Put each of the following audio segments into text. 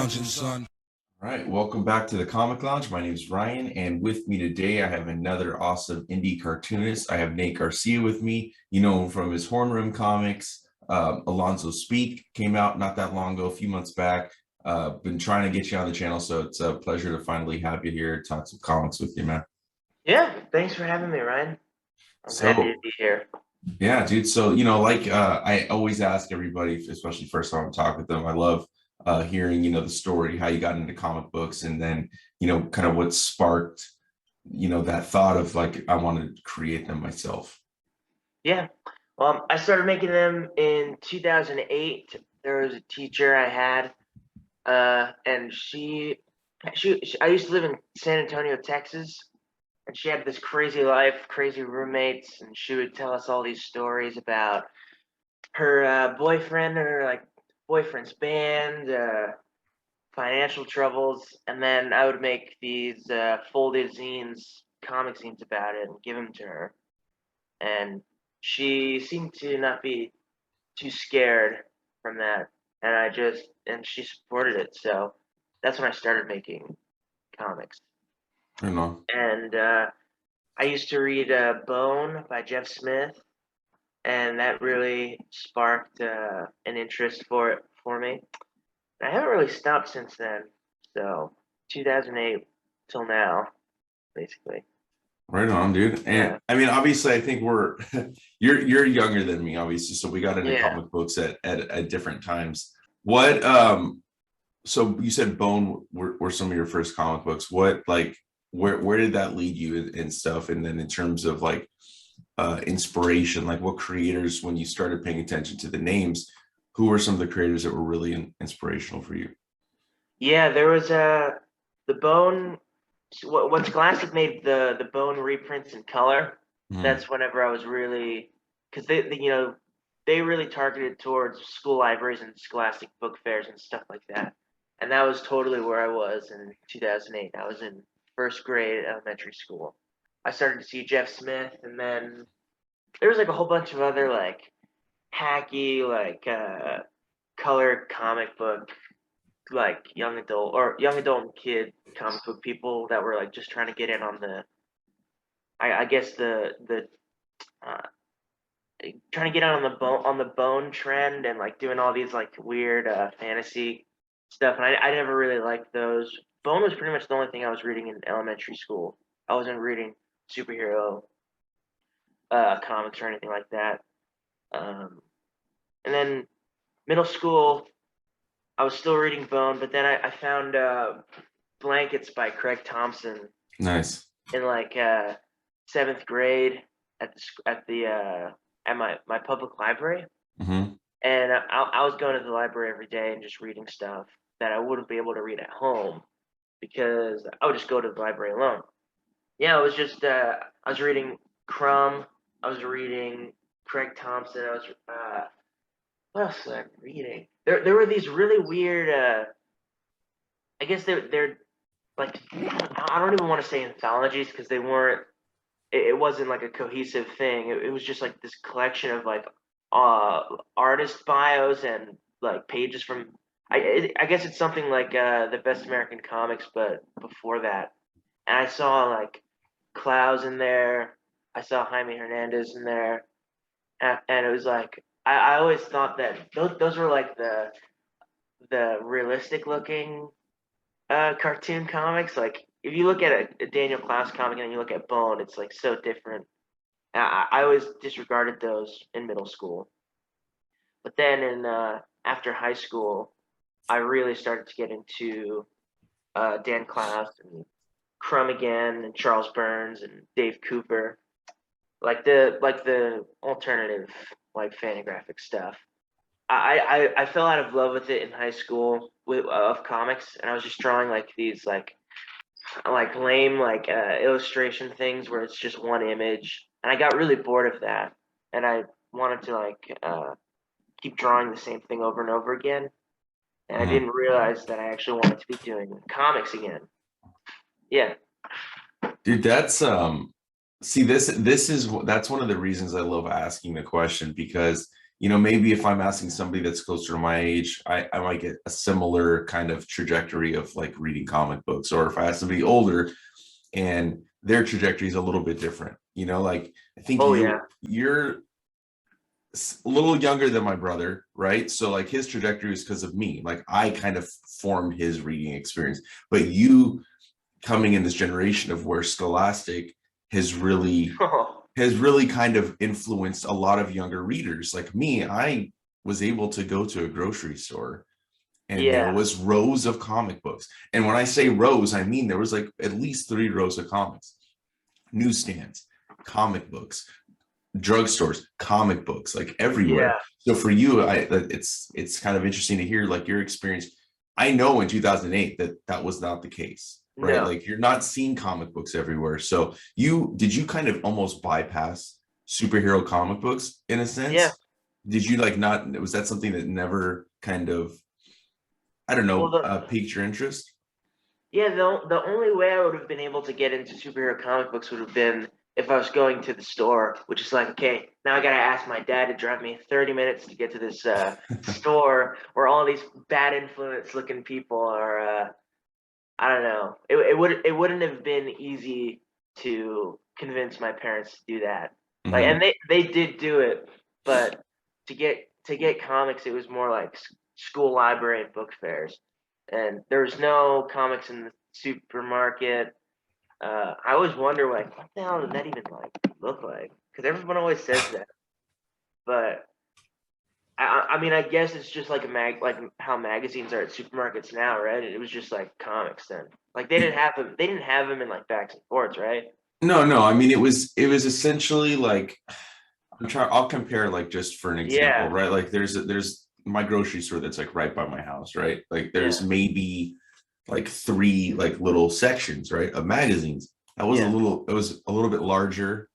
lounging, son. All right, welcome back to the Comic Lounge. My name is Ryan, and with me today I have another awesome indie cartoonist. I have Nate Garcia with me. You know him from his Horn Rim comics. Alonzo Speak came out not that long ago, a few months back. Been trying to get you on the channel, so it's a pleasure to finally have you here, talk some comics with you, man. Yeah, thanks for having me, Ryan. I'm happy to be here. Yeah, dude. So, I always ask everybody, especially first time I talk with them, I love hearing, the story, how you got into comic books, and then, kind of what sparked, that thought of like, I wanted to create them myself. Yeah, well, I started making them in 2008. There was a teacher I had, and I used to live in San Antonio, Texas, and she had this crazy life, crazy roommates, and she would tell us all these stories about her boyfriend's band, financial troubles, and then I would make these folded zines, comic zines about it, and give them to her. And she seemed to not be too scared from that, and she supported it. So that's when I started making comics. I don't know. And I used to read Bone by Jeff Smith, and that really sparked an interest for me. I haven't really stopped since then. So 2008 till now, basically. Right on, dude. And Yeah. I mean, obviously, I think we're you're younger than me, obviously. So we got into comic books at different times. What so you said Bone were some of your first comic books. What where did that lead you and stuff? And then in terms of like inspiration, like what creators, when you started paying attention to the names, who were some of the creators that were really inspirational for you? Yeah, there was the Bone. Once Classic made the Bone reprints in color, that's whenever I was really, because they really targeted towards school libraries and scholastic book fairs and stuff like that, and that was totally where I was in 2008. I was in first grade elementary school. I started to see Jeff Smith, and then there was like a whole bunch of other like hacky color comic book, like young adult and kid comic book people that were like just trying to get in on the trying to get on the bone trend, and like doing all these like weird fantasy stuff, and I never really liked those. Bone was pretty much the only thing I was reading in elementary school. I wasn't reading superhero comics or anything like that. And then middle school, I was still reading Bone, but then I found Blankets by Craig Thompson. Nice. In like seventh grade at my public library, and I was going to the library every day and just reading stuff that I wouldn't be able to read at home because I would just go to the library alone. Yeah, it was just I was reading Crumb. I was reading Craig Thompson. I was what else was I reading? There were these really weird. I guess they're like, I don't even want to say anthologies because they weren't. It wasn't like a cohesive thing. It was just like this collection of like artist bios and like pages from. I guess it's something like the Best American Comics, but before that. And I saw like Klaus in there. I saw Jaime Hernandez in there, and it was like I always thought that those were like the realistic looking cartoon comics. Like if you look at a Daniel Klaus comic and then you look at Bone, it's like so different. I always disregarded those in middle school, but then in after high school, I really started to get into Dan Klaus and Crumb again and Charles Burns and Dave Cooper, like the alternative like Fantagraphic stuff. I fell out of love with it in high school of comics, and I was just drawing like these like lame like illustration things where it's just one image, and I got really bored of that, and I wanted to like keep drawing the same thing over and over again, and I didn't realize that I actually wanted to be doing comics again. Yeah, Dude, that's see, that's one of the reasons I love asking the question, because maybe if I'm asking somebody that's closer to my age, I might get a similar kind of trajectory of like reading comic books. Or if I ask somebody older and their trajectory is a little bit different, like I think you're a little younger than my brother, right? So like his trajectory is because of me. Like I kind of formed his reading experience, but you coming in this generation of where Scholastic has really kind of influenced a lot of younger readers. Like me, I was able to go to a grocery store and there was rows of comic books. And when I say rows, I mean there was like at least 3 rows of comics, newsstands, comic books, drugstores, comic books, like everywhere. So for you, it's kind of interesting to hear like your experience. I know in 2008 that was not the case, right? No. Like you're not seeing comic books everywhere. So did you kind of almost bypass superhero comic books in a sense? Yeah. Did you like not, was that something that never kind of, I don't know, piqued your interest? Yeah, the only way I would have been able to get into superhero comic books would have been if I was going to the store, which is like, okay, now I gotta ask my dad to drive me 30 minutes to get to this store where all these bad influence looking people are. I don't know. It wouldn't have been easy to convince my parents to do that. Like, and they did do it, but to get comics, it was more like school library and book fairs, and there was no comics in the supermarket. I always wonder, like, what the hell did that even like look like? Because everyone always says that, but I mean, I guess it's just like like how magazines are at supermarkets now, right? It was just like comics then. Like they didn't have them. They didn't have them in like backs and forths, right? No. I mean, it was essentially like, I'll compare like just for an example, right? Like there's my grocery store that's like right by my house, right? Like there's maybe like 3 like little sections, right, of magazines. It was a little bit larger.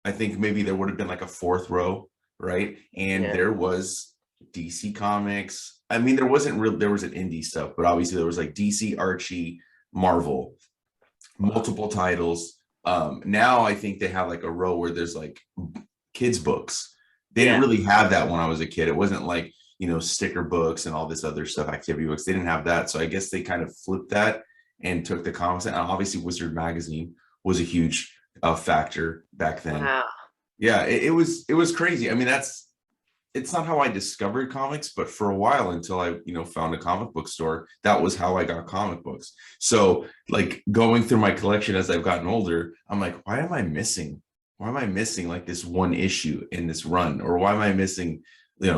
I think maybe there would have been like a 4th row, right? And there was DC Comics. I mean, there was an indie stuff, but obviously there was like DC, Archie, Marvel, multiple titles. Now I think they have like a row where there's like kids books. They didn't really have that when I was a kid. It wasn't like, sticker books and all this other stuff, activity books. They didn't have that. So I guess they kind of flipped that and took the comics. And obviously Wizard Magazine was a huge factor back then. Wow. Yeah, it was crazy. I mean, it's not how I discovered comics, but for a while until I, found a comic book store, that was how I got comic books. So like going through my collection as I've gotten older, I'm like, why am I missing like this one issue in this run? Or why am I missing,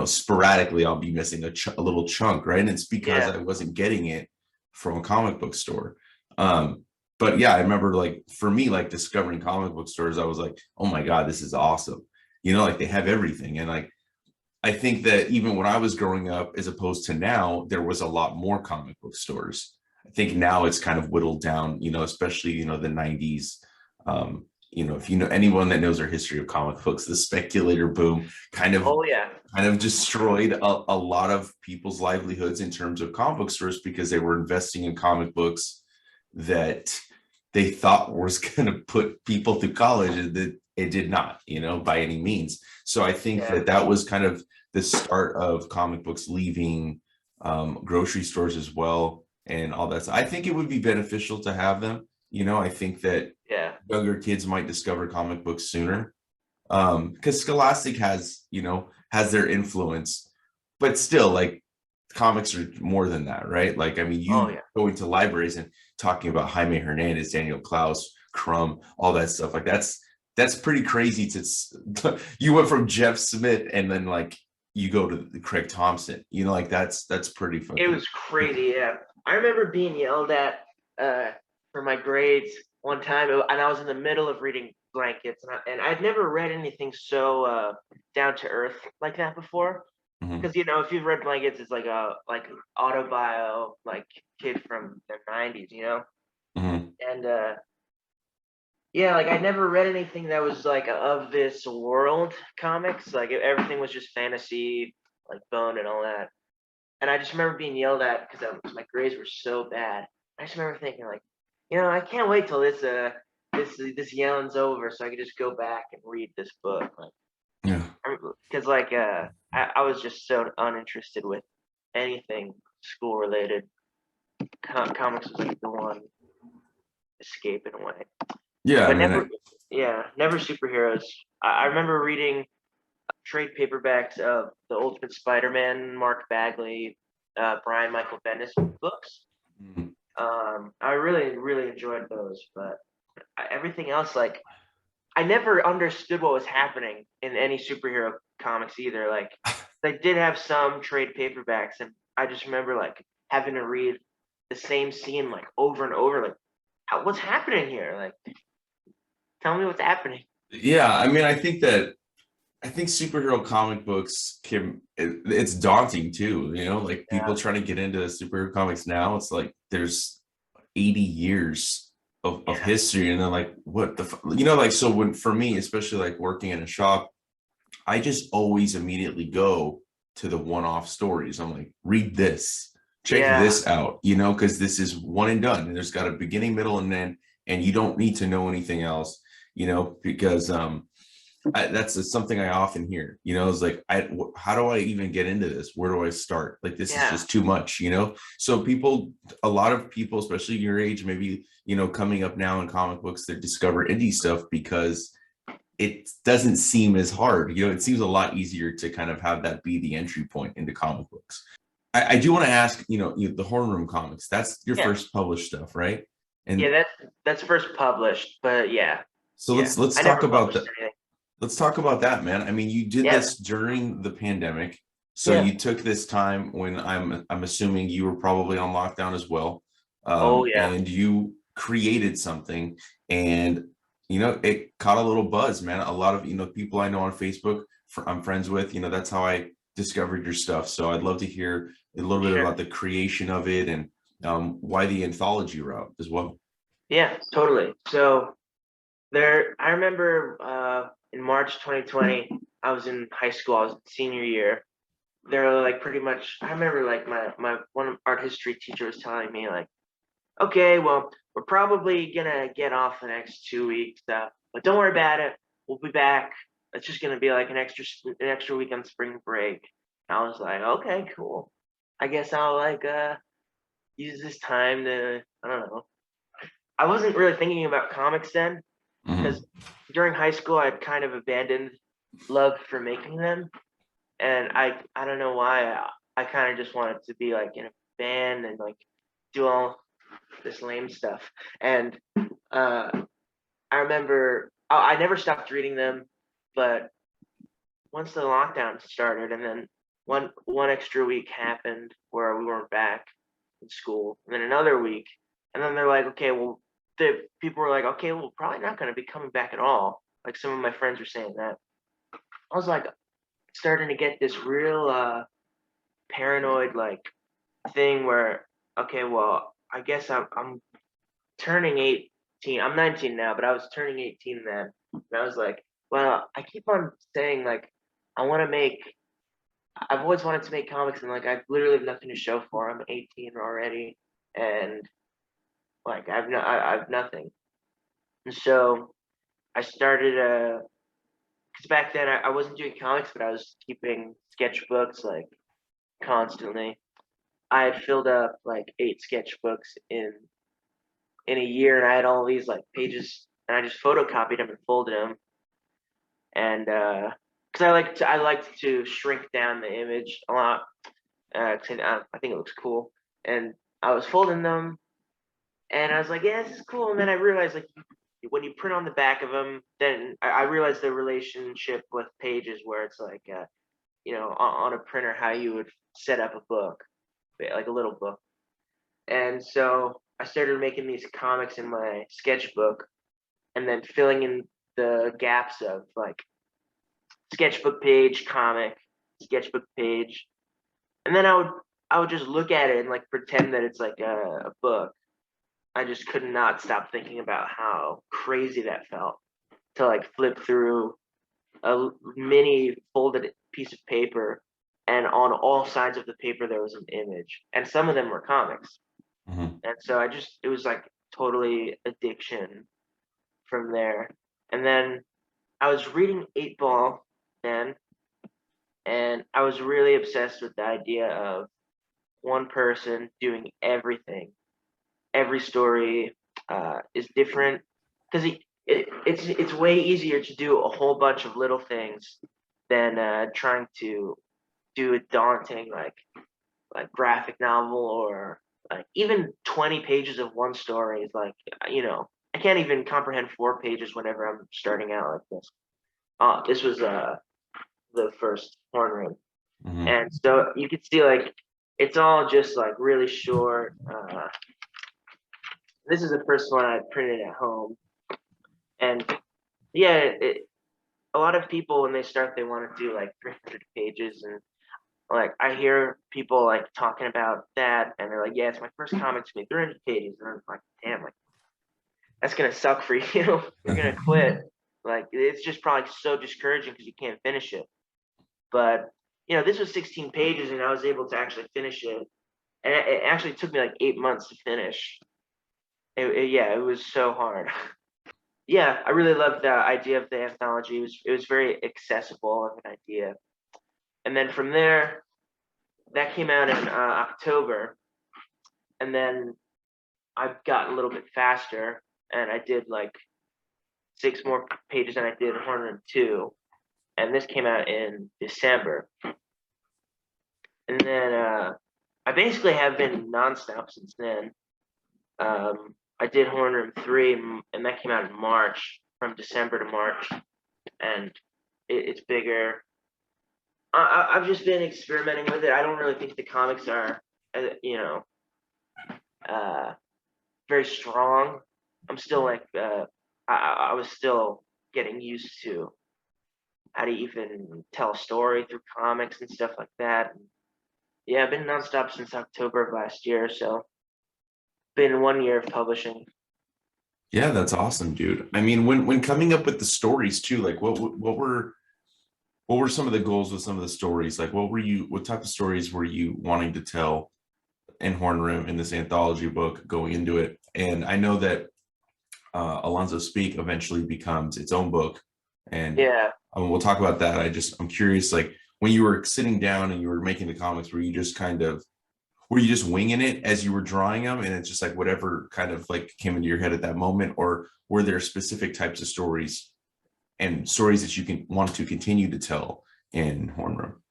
sporadically I'll be missing a little chunk, right? And it's because I wasn't getting it from a comic book store. But yeah, I remember like for me, like discovering comic book stores, I was like, oh my God, this is awesome. Like they have everything. And like, I think that even when I was growing up, as opposed to now, there was a lot more comic book stores. I think now it's kind of whittled down, especially, the 90s. If anyone that knows our history of comic books, the speculator boom kind of destroyed a lot of people's livelihoods in terms of comic book stores because they were investing in comic books that they thought was going to put people through college, and that it did not, by any means. So I think that was kind of the start of comic books leaving grocery stores as well, and all that. So I think it would be beneficial to have them. I think that younger kids might discover comic books sooner, because Scholastic has their influence, but still, like, comics are more than that, right? Like, I mean, you go into libraries and talking about Jaime Hernandez, Daniel Klaus, Crumb, all that stuff. Like that's pretty crazy. You went from Jeff Smith and then like you go to Craig Thompson. Like that's pretty funny. It was crazy. Yeah, I remember being yelled at for my grades one time, and I was in the middle of reading Blankets, and I'd never read anything so down to earth like that before. Because if you've read Blankets, it's like autobio, like kid from the 90s, and like I never read anything that was like of this world comics. Like everything was just fantasy, like Bone and all that. And I just remember being yelled at because my grades were so bad. I just remember thinking like, I can't wait till this yelling's over so I can just go back and read this book. Like, I because like I was just so uninterested with anything school related. Comics was like the one escape in a way, Yeah, I but mean, never superheroes. I remember reading trade paperbacks of the Ultimate Spider-Man, Mark Bagley, Brian Michael Bendis books. Mhm. I really enjoyed those, but everything else, like I never understood what was happening in any superhero comics either. Like they did have some trade paperbacks, and I just remember like having to read the same scene like over and over. Like, what's happening here? Like, tell me what's happening. Yeah, I mean, I think superhero comic books it's daunting too, you know, like people Yeah, trying to get into superhero comics now, it's like there's 80 years of yeah, history, and then like you know, like, so when for me, especially like working in a shop, I just always immediately go to the one-off stories. I'm like, read this, check yeah, this out, you know, because this is one and done, and there's got a beginning, middle, and end, and you don't need to know anything else, you know, because that's something I often hear, you know, is like, how do I even get into this? Where do I start? Like, this is yeah, just too much, you know? So a lot of people, especially your age, maybe, you know, coming up now in comic books, that discover indie stuff because it doesn't seem as hard. You know, it seems a lot easier to kind of have that be the entry point into comic books. I do want to ask, the Horn Room comics, that's your yeah, first published stuff, right? yeah. And That's first published, but yeah, so yeah. let's I talk never about published that. anything. Let's talk about that, man. I mean, you did Yeah, this during the pandemic. So yeah. you took this time when I'm assuming you were probably on lockdown as well. Oh yeah, And you created something, and it caught a little buzz, man. A lot of people I know on Facebook, I'm friends with, that's how I discovered your stuff. So I'd love to hear a little bit sure. about the creation of it, and why the anthology route as well. Yeah, totally. So I remember in March 2020, I was in high school. I was in senior year. They're like pretty much. I remember like my one art history teacher was telling me like, okay, well, we're probably gonna get off the next 2 weeks, but don't worry about it. We'll be back. It's just gonna be like an extra week on spring break. And I was like, okay, cool. I guess I'll like use this time to, I don't know. I wasn't really thinking about comics then because Hmm. during high school I'd kind of abandoned love for making them, and I don't know why I kind of just wanted to be like in a band and like do all this lame stuff. And uh, I remember I never stopped reading them, but once the lockdown started, and then one extra week happened where we weren't back in school, and then another week, and then they're like, okay, well, the people were like, okay, well, probably not going to be coming back at all. Like some of my friends were saying that. I was like starting to get this real paranoid like thing where, okay, well, I guess I'm turning 18. I'm 19 now, but I was turning 18 then. And I was like, well, I keep on saying like I want to make. I've always wanted to make comics, and like I literally have nothing to show for. I'm 18 already, and like I've nothing. And so I started because back then I wasn't doing comics, but I was keeping sketchbooks like constantly. I had filled up like 8 sketchbooks in a year, and I had all these like pages, and I just photocopied them and folded them. And because I liked to shrink down the image a lot. 'Cause I think it looks cool, and I was folding them, and I was like, yeah, this is cool. And then I realized like when you print on the back of them, then I realized the relationship with pages where it's like on a printer how you would set up a book, like a little book. And so I started making these comics in my sketchbook, and then filling in the gaps of like sketchbook page, comic, sketchbook page, and then I would just look at it and like pretend that it's like a book. I just could not stop thinking about how crazy that felt to like flip through a mini folded piece of paper, and on all sides of the paper there was an image, and some of them were comics. Hmm. And so it was like totally addiction from there. And then I was reading 8 Ball then, And I was really obsessed with the idea of one person doing everything. Every story is different because it's way easier to do a whole bunch of little things than trying to do a daunting like graphic novel, or like even 20 pages of one story is like, I can't even comprehend 4 pages whenever I'm starting out like this. This was the first horn room, and so you could see like it's all just like really short. This is the first one I printed at home, and yeah, a lot of people when they start they want to do like 300 pages, and like I hear people like talking about that, and they're like, "Yeah, it's my first comic to be 300 pages," and I'm like, "Damn, like that's gonna suck for you. You're gonna quit." Like it's just probably so discouraging because you can't finish it. But this was 16 pages, and I was able to actually finish it, and it actually took me like 8 months to finish. Yeah, it was so hard. Yeah, I really loved the idea of the anthology. It was very accessible of an idea, and then from there, that came out in October, and then I got a little bit faster, and I did like 6 more pages than I did 102, and this came out in December, and then I basically have been nonstop since then. I did Horn Room 3, and that came out in March, from December to March, and it's bigger. I've just been experimenting with it. I don't really think the comics are, uh, very strong. I'm still like, I was still getting used to how to even tell a story through comics and stuff like that. Yeah, I've been nonstop since October of last year, so been 1 year of publishing. Yeah, that's awesome, dude. I mean, when coming up with the stories too, like what were some of the goals with some of the stories? Like what type of stories were you wanting to tell in Horn Room in this anthology book going into it? And I know that Alonzo Speak eventually becomes its own book, and Yeah. we'll talk about that. I'm curious, like when you were sitting down and you were making the comics, were you just winging it as you were drawing them, and it's just like whatever kind of like came into your head at that moment, or were there specific types of stories and stories that you want to continue to tell in Horn Room?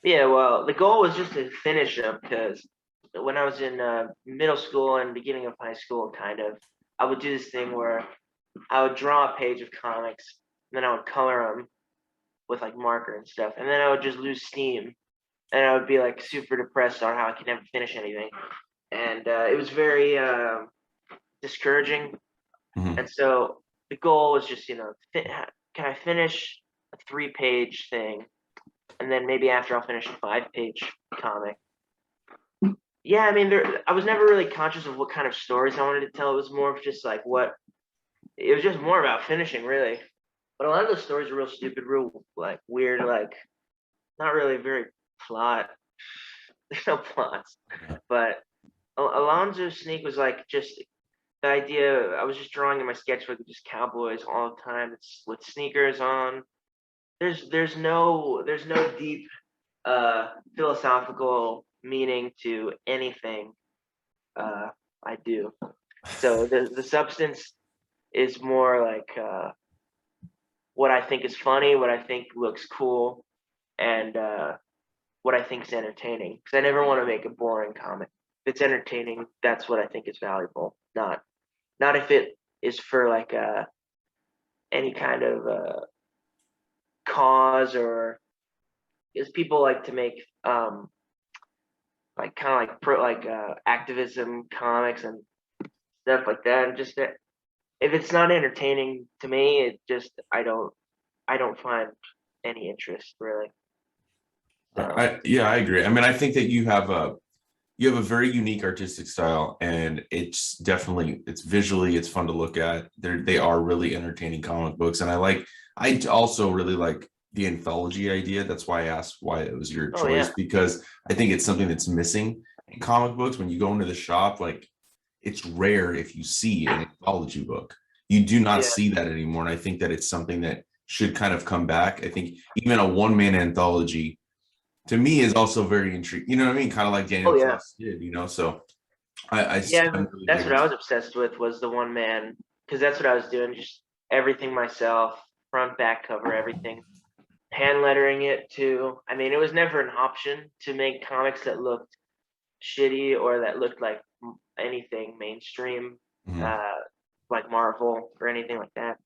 Yeah, well, the goal was just to finish them because when I was in middle school and beginning of high school, kind of, I would do this thing where I would draw a page of comics, and then I would color them with like marker and stuff, and then I would just lose steam, and I would be like super depressed on how I could never finish anything, and it was very discouraging. Mm-hmm. And so the goal was just, can I finish a 3-page thing, and then maybe after I'll finish a 5-page comic. Yeah, I mean, I was never really conscious of what kind of stories I wanted to tell. It was more of just like it was just more about finishing, really. But a lot of those stories are real stupid, real like weird, like not really very plot. There's no plots. But Alonzo Sneak was like just the idea. I was just drawing in my sketchbook just cowboys all the time. It's with sneakers on. There's no deep philosophical meaning to anything I do. So the substance is more like what I think is funny, what I think looks cool, and what I think is entertaining. Because I never want to make a boring comic. If it's entertaining, that's what I think is valuable. Not if it is for like any kind of cause, or because people like to make like kind of like activism comics and stuff like that. And just that if it's not entertaining to me, it just I don't find any interest really. So. I agree. I mean, I think that you have a very unique artistic style, and it's visually it's fun to look at. They are really entertaining comic books, and I also really like the anthology idea. That's why I asked why it was your choice, Yeah. because I think it's something that's missing in comic books. When you go into the shop, like it's rare if you see an anthology book. You do not see that anymore, and I think that it's something that should kind of come back. I think even a one-man anthology to me is also very intriguing. You know what I mean? Kind of like Daniel Oh yeah. Cross did, so Yeah, I'm really that's big what into I was obsessed with, was the one man, because that's what I was doing, just everything myself, front, back cover, everything. Hand lettering it too. I mean, it was never an option to make comics that looked shitty or that looked like anything mainstream, Mhm. uh, like Marvel or anything like that.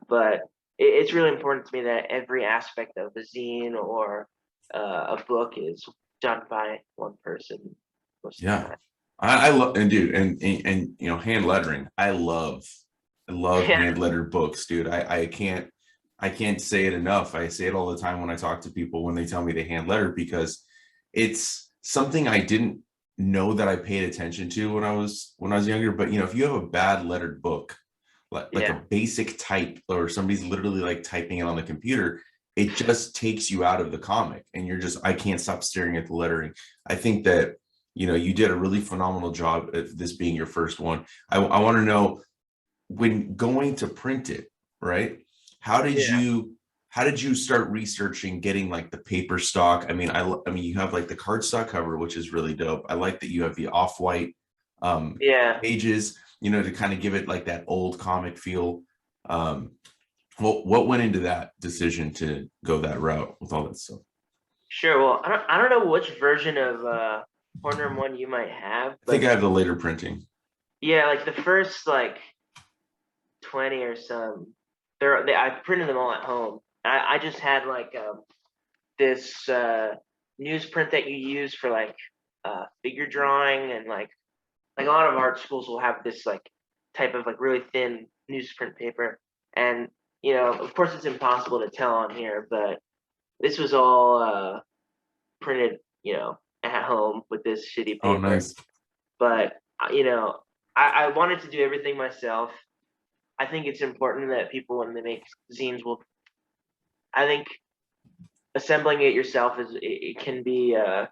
But it's really important to me that every aspect of the zine or a book is done by one person most of the Yeah. time. I love, and dude, and hand lettering. I love Yeah, hand lettered books, dude. I can't say it enough. I say it all the time when I talk to people when they tell me they hand letter, because it's something I didn't know that I paid attention to when I was younger. But if you have a bad lettered book, like a yeah, basic type, or somebody's literally like typing it on the computer, it just takes you out of the comic, and I can't stop staring at the lettering. I think that you did a really phenomenal job at this being your first one. I want to know, when going to print it, right? How did yeah, you how did you start researching getting like the paper stock? I mean, you have like the cardstock cover, which is really dope. I like that you have the off-white um yeah. pages, to kind of give it like that old comic feel. Um, what went into that decision to go that route with all that stuff? Sure. Well, I don't know which version of Horner One you might have, I think but I have the later printing. yeah, like the first like 20 or some, I printed them all at home. I just had like this newsprint that you use for like figure drawing, and like a lot of art schools will have this like type of like really thin newsprint paper, and of course it's impossible to tell on here, but this was all printed at home with this shitty Oh, paper. nice. But I wanted to do everything myself. I think it's important that people, when they make zines, will, I think assembling it yourself it can be a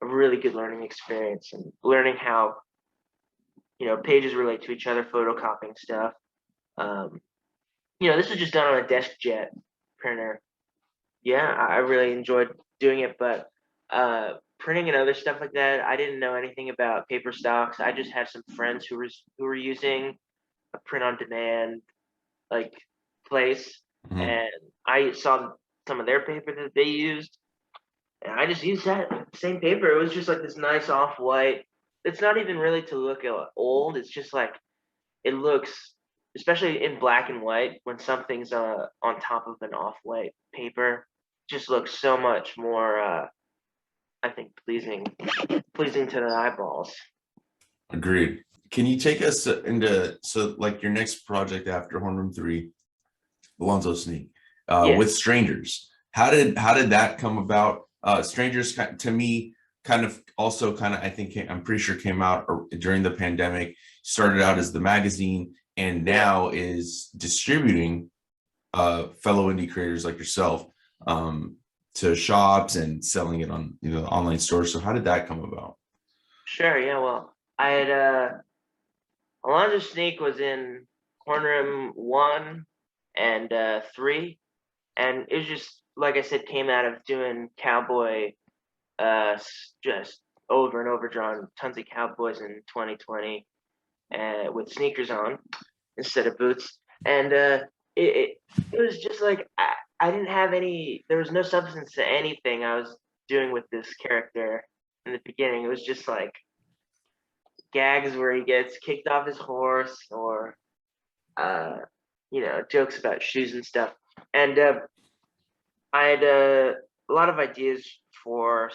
really good learning experience, and learning how pages relate to each other, photocopying stuff. um, this is just done on a DeskJet printer. Yeah, I really enjoyed doing it, but printing and other stuff like that, I didn't know anything about paper stocks. I just had some friends who were using a print on demand like place, Mhm. and I saw some of their paper that they used, and I just used that same paper. It was just like this nice off white. It's not even really to look old. It's just like it looks, especially in black and white, when something's on top of an off white paper, just looks so much more. I think pleasing to the eyeballs. Agreed. Can you take us into, so like, your next project after Horn Room 3, Alonzo Sneak, Yeah, with Strangers? How did that come about? Strangers, to me, kind of also kind of, I think, I'm pretty sure came out during the pandemic. Started out as the magazine, and yeah. now is distributing fellow indie creators like yourself, to shops and selling it on online stores. So how did that come about? Sure. Yeah. Well, I had Alonzo Sneak was in Corner 1 and 3, and it was just like I said, came out of doing cowboy, just over and over, drawn tons of cowboys in 2020, with sneakers on instead of boots, and it it was just like I didn't have any. There was no substance to anything I was doing with this character in the beginning. It was just like gags where he gets kicked off his horse, or uh, jokes about shoes and stuff. And I had a lot of ideas for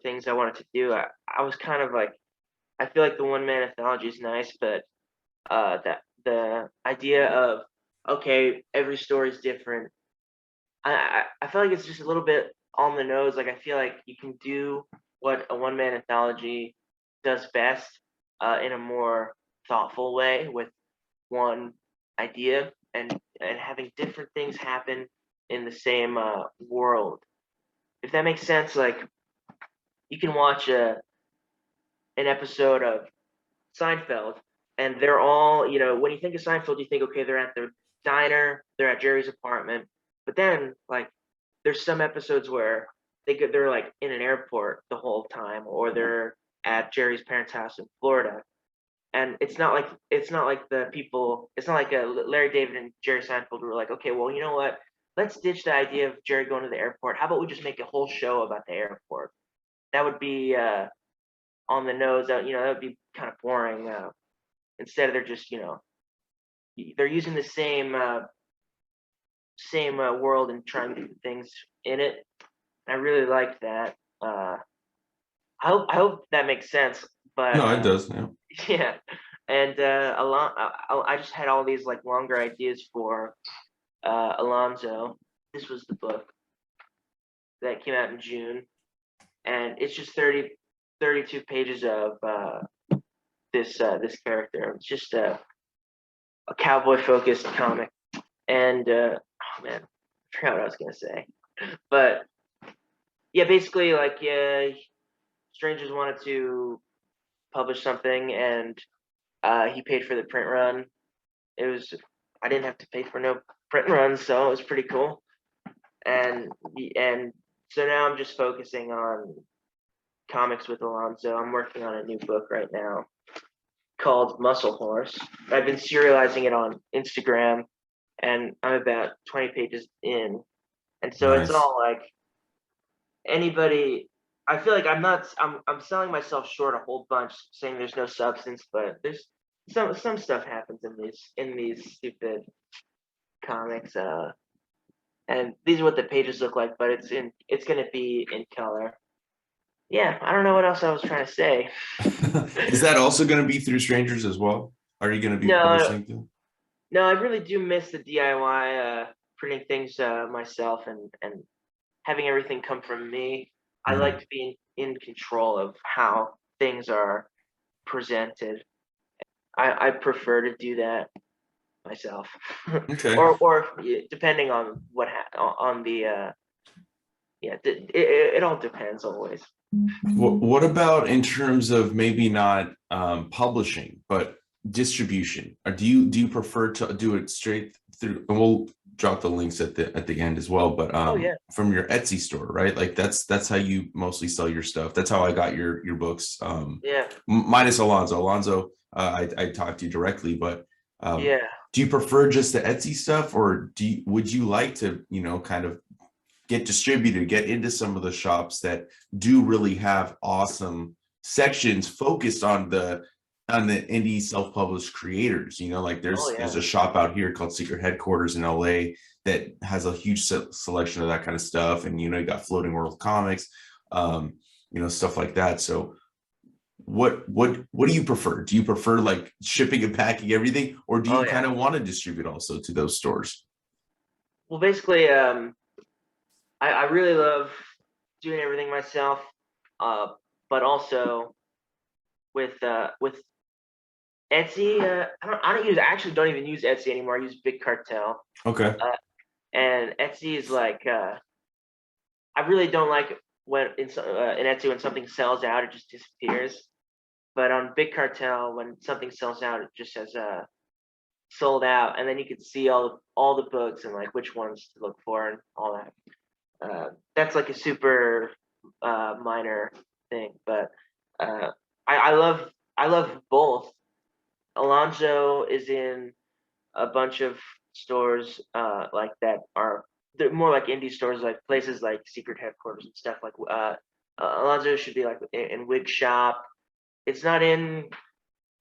things I wanted to do. I was kind of like, I feel like the one man anthology is nice, but that the idea of, okay, every story is different. I feel like it's just a little bit on the nose. Like, I feel like you can do what a one man anthology does best, in a more thoughtful way, with one idea, and having different things happen in the same world. If that makes sense, like you can watch an episode of Seinfeld, and they're all, when you think of Seinfeld, you think, okay, they're at their diner, they're at Jerry's apartment, but then like there's some episodes where they're like in an airport the whole time, or they're at Jerry's parents' house in Florida. And it's not like the people. It's not like Larry David and Jerry Seinfeld were like, okay, well, you know what? Let's ditch the idea of Jerry going to the airport. How about we just make a whole show about the airport? That would be on the nose. That would be kind of boring. Instead, they're just they're using the same world and trying to do things in it. I really like that. I hope that makes sense. But No, it does. Yeah. yeah, and I just had all these like longer ideas for Alonzo. This was the book that came out in June, and it's just 32 pages of this character. It's just a cowboy focused comic, and oh man, I forgot what I was gonna say, but yeah, basically like strangers wanted to publish something, and he paid for the print run. I didn't have to pay for no print run, so it was pretty cool. And so now I'm just focusing on comics with Alonzo. I'm working on a new book right now called Muscle Horse. I've been serializing it on Instagram, and I'm about 20 pages in. And so it's Nice. all like anybody. I feel like I'm selling myself short a whole bunch, saying there's no substance, but there's some stuff happens in these stupid comics. And these are what the pages look like, but it's gonna be in color. Yeah, I don't know what else I was trying to say. Is that also going to be through strangers as well? Are you going to be No, publishing them? no, I really do miss the DIY printing things myself, and having everything come from me. I like Mhm. to be in control of how things are presented. I prefer to do that myself, Okay. or depending on on the yeah, it all depends always. What about in terms of maybe not publishing, but distribution? Or do you prefer to do it straight through? And we'll drop the links at the end as well. But Oh yeah, from your Etsy store, right? Like that's how you mostly sell your stuff. That's how I got your books. yeah, Minus Alonzo. Alonzo, I talked to you directly, but um, yeah. do you prefer just the Etsy stuff, or would you like to kind of get distributed, get into some of the shops that do really have awesome sections focused on the indie self-published creators. Like Oh there's yeah. a shop out here called Secret Headquarters in LA that has a huge selection of that kind of stuff. And you got Floating World Comics, stuff like that. So what do you prefer? Do you prefer like shipping and packing everything, or do Oh you yeah. kind of want to distribute also to those stores? Well, basically, I really love doing everything myself, uh, but also with Etsy. I actually don't even use Etsy anymore. I use Big Cartel, Okay. uh, and Etsy is like I really don't like when in Etsy when something sells out, it just disappears. But on Big Cartel, when something sells out, it just says sold out, and then you can see all the books and like which ones to look for and all that. That's like a super minor thing, but uh, I love both. Alonzo is in a bunch of stores like that are they're more like indie stores, like places like Secret Headquarters and stuff. Like Alonzo should be like in Wig Shop. It's not in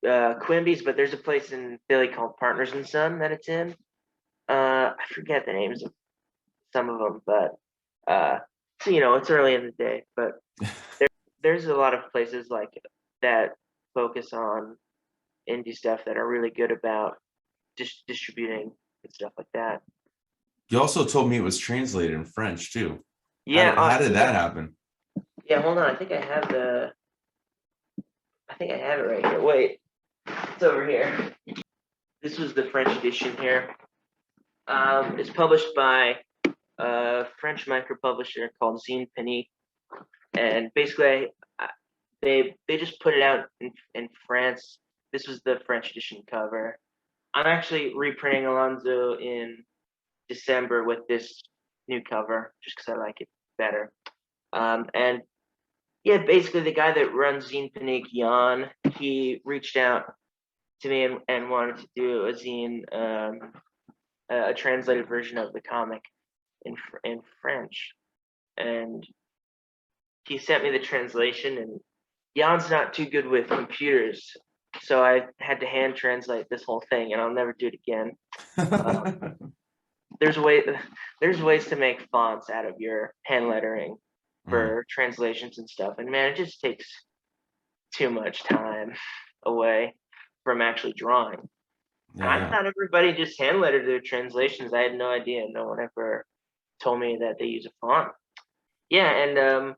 Quimby's, but there's a place in Philly called Partners and Son that it's in. I forget the names of some of them, but so it's early in the day. But there's a lot of places like that focus on indie stuff that are really good about distributing and stuff like that. You also told me it was translated in French too. How Yeah, did, how did yeah, that happen? yeah. Hold on, I think I have it right here. Wait, it's over here. This was the French edition here. It's published by a French micro publisher called Zine Penny, and basically they just put it out in France. This was the French edition cover. I'm actually reprinting Alonzo in December with this new cover just because I like it better. And yeah, basically the guy that runs Zine Panique, Jan, he reached out to me and wanted to do a zine, a translated version of the comic in French, and he sent me the translation. And Jan's not too good with computers, so I had to hand translate this whole thing, and I'll never do it again. There's ways to make fonts out of your hand lettering for translations and stuff, and man, it just takes too much time away from actually drawing. I thought everybody just hand lettered their translations. I had no idea. No one ever told me that they use a font. Yeah, and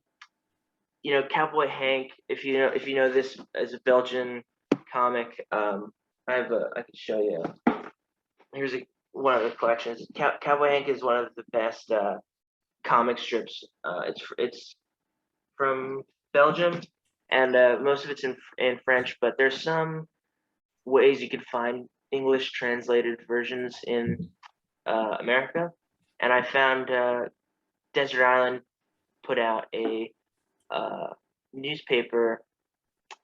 Cowboy Hank. If you know this as a Belgian comic, I can show you. Here's one of the collections. Cowboy Hank is one of the best comic strips. It's from Belgium, and most of it's in French. But there's some ways you can find English translated versions in America, and I found Desert Island put out a newspaper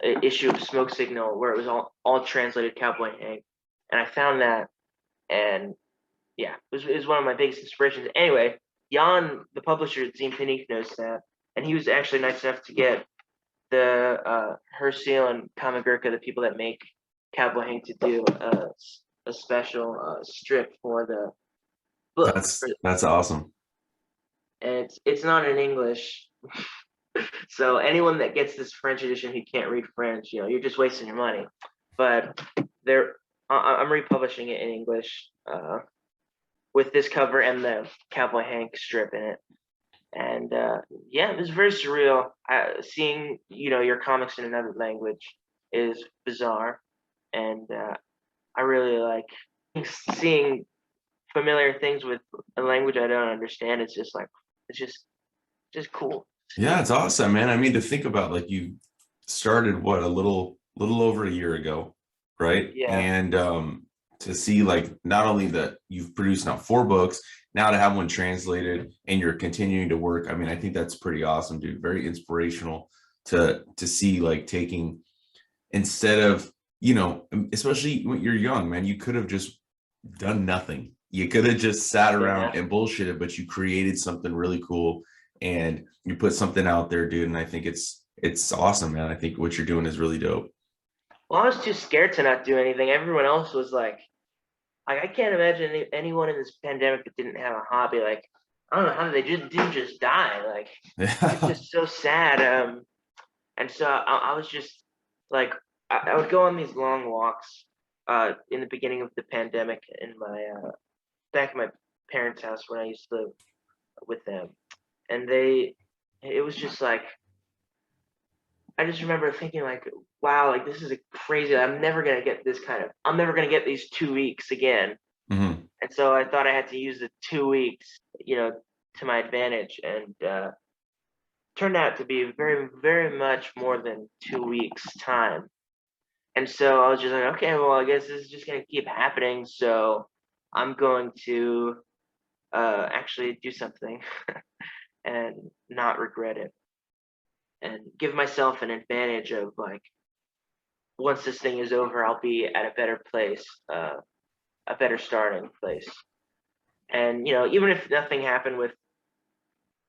issue of Smoke Signal where it was all translated Cowboy Hank, and I found that, and yeah, it was one of my biggest inspirations. Anyway, Jan, the publisher at Zine Panique, knows that, and he was actually nice enough to get the Herschel and Kamagurka, the people that make Cowboy Hank, to do a special strip for the book. That's awesome. And it's not in English, so anyone that gets this French edition who can't read French, you're just wasting your money. But I'm republishing it in English with this cover and the Cowboy Hank strip in it. And yeah, it was very surreal. Seeing your comics in another language is bizarre, and I really like seeing familiar things with a language I don't understand. It's just cool. Yeah, it's awesome, man. I mean, to think about, like, you started a little over a year ago, right? Yeah. And to see, like, not only that you've produced now 4 books, now to have one translated and you're continuing to work. I mean, I think that's pretty awesome, dude. Very inspirational to see, like, taking, instead of, especially when you're young, man, you could have just done nothing. You could have just sat around and bullshitted, but you created something really cool and you put something out there, dude. And I think it's awesome, man. I think what you're doing is really dope. Well, I was too scared to not do anything. Everyone else was like I can't imagine anyone in this pandemic that didn't have a hobby. Like, I don't know how they didn't just die. Like, it's just so sad. And so I was just like, I would go on these long walks in the beginning of the pandemic in my back at my parents' house when I used to live with them, and it was just like, I just remember thinking, like, wow, like, this is crazy. I'm never gonna get these 2 weeks again. Mm-hmm. And so I thought I had to use the 2 weeks, to my advantage, and turned out to be very, very much more than 2 weeks time. And so I was just like, okay, well, I guess this is just gonna keep happening. So I'm going to actually do something and not regret it, and give myself an advantage of, like, once this thing is over, I'll be at a better place, a better starting place. And even if nothing happened with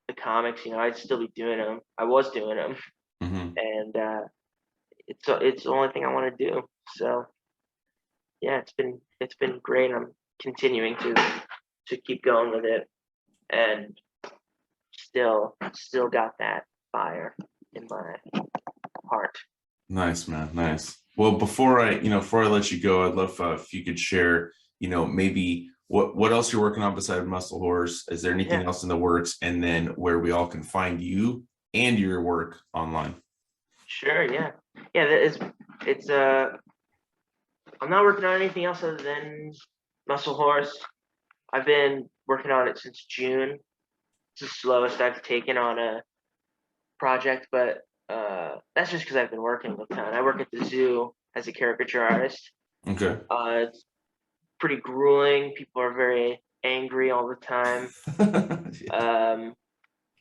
the comics, I'd still be doing them. I was doing them, and it's the only thing I want to do. So yeah, it's been great. I'm continuing to keep going with it, and still got that fire in my heart. Nice, man. Nice. Well, before I let you go, I'd love if you could share, maybe what else you're working on beside Muscle Horse. Is there anything else in the works? And then where we all can find you and your work online. Sure. Yeah. It's I'm not working on anything else other than Muscle Horse. I've been working on it since June. It's the slowest I've taken on a project, but that's just because I've been working a ton. I work at the zoo as a caricature artist. Okay. It's pretty grueling. People are very angry all the time.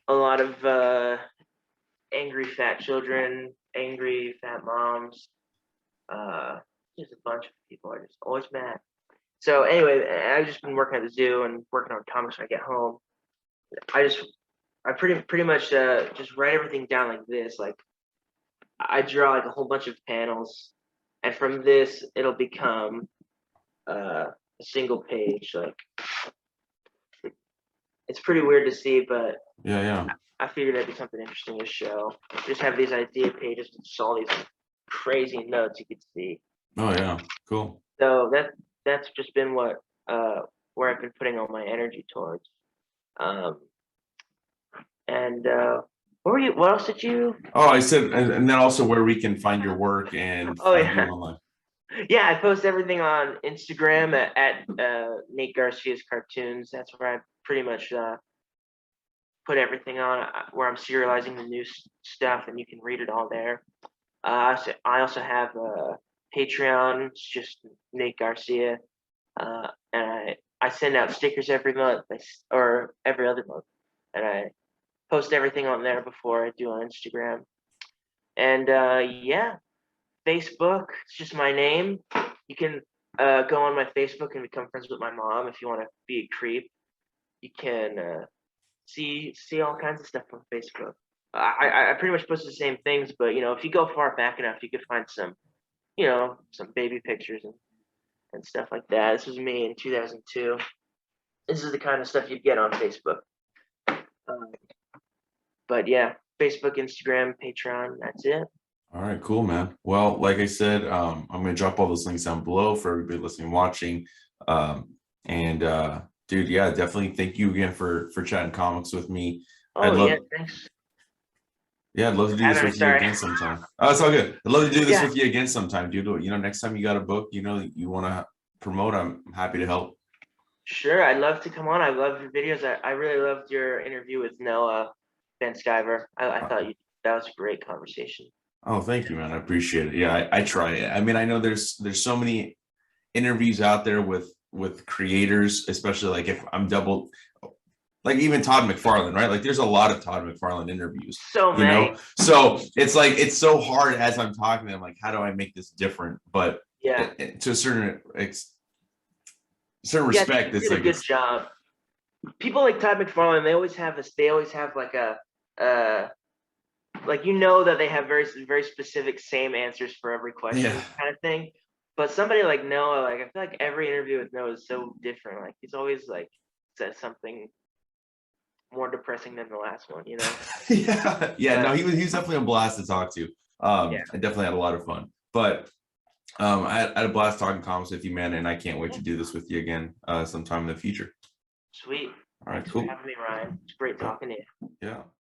A lot of angry fat children, angry fat moms. Just a bunch of people are just always mad. So anyway, I've just been working at the zoo and working on comics when I get home. I pretty much just write everything down like this. Like I draw like a whole bunch of panels, and from this it'll become a single page. Like it's pretty weird to see, but yeah. I figured that'd be something interesting to show. Just have these idea pages with all these crazy notes you could see. Oh yeah, cool. So that's just been what where I've been putting all my energy towards. And what else did you? Oh, I said, and then also where we can find your work and find you online. Yeah, I post everything on Instagram at Nate Garcia's Cartoons. That's where I pretty much put everything on, where I'm serializing the new stuff, and you can read it all there. I also have a Patreon. It's just Nate Garcia, and I send out stickers every month, or every other month, and I post everything on there before I do on Instagram. And yeah, Facebook, it's just my name. You can go on my Facebook and become friends with my mom if you want to be a creep. You can see all kinds of stuff on Facebook. I pretty much post the same things, but if you go far back enough, you could find some some baby pictures and stuff like that. This was me in 2002. This is the kind of stuff you'd get on Facebook. But yeah, Facebook, Instagram, Patreon, that's it. All right, cool, man. Well, like I said, I'm going to drop all those links down below for everybody listening and watching. Dude, yeah, definitely thank you again for chatting comics with me. Yeah, thanks. Yeah, I'd love to do this with you again sometime. Oh, it's all good. I'd love to do this with you again sometime, dude. Next time you got a book, you want to promote, I'm happy to help. Sure, I'd love to come on. I love your videos. I really loved your interview with Noah Ben Skyver. I thought that was a great conversation. Oh, thank you, man. I appreciate it. Yeah, I try it. I mean, I know there's so many interviews out there with creators, especially like if I'm like even Todd McFarlane, right? Like there's a lot of Todd McFarlane interviews. So many. So it's like it's so hard as I'm talking to them, like, how do I make this different? But yeah, to a certain respect, it's like a good job. People like Todd McFarlane, they always have like a like that they have very very specific same answers for every question kind of thing. But somebody like Noah, like I feel like every interview with Noah is so different. Like he's always like says something more depressing than the last one, No, he was definitely a blast to talk to. I definitely had a lot of fun. But I had a blast talking comics with you, man, and I can't wait to do this with you again sometime in the future. Sweet. All right, Thanks cool. for having me, Ryan. It's great talking to you. Yeah.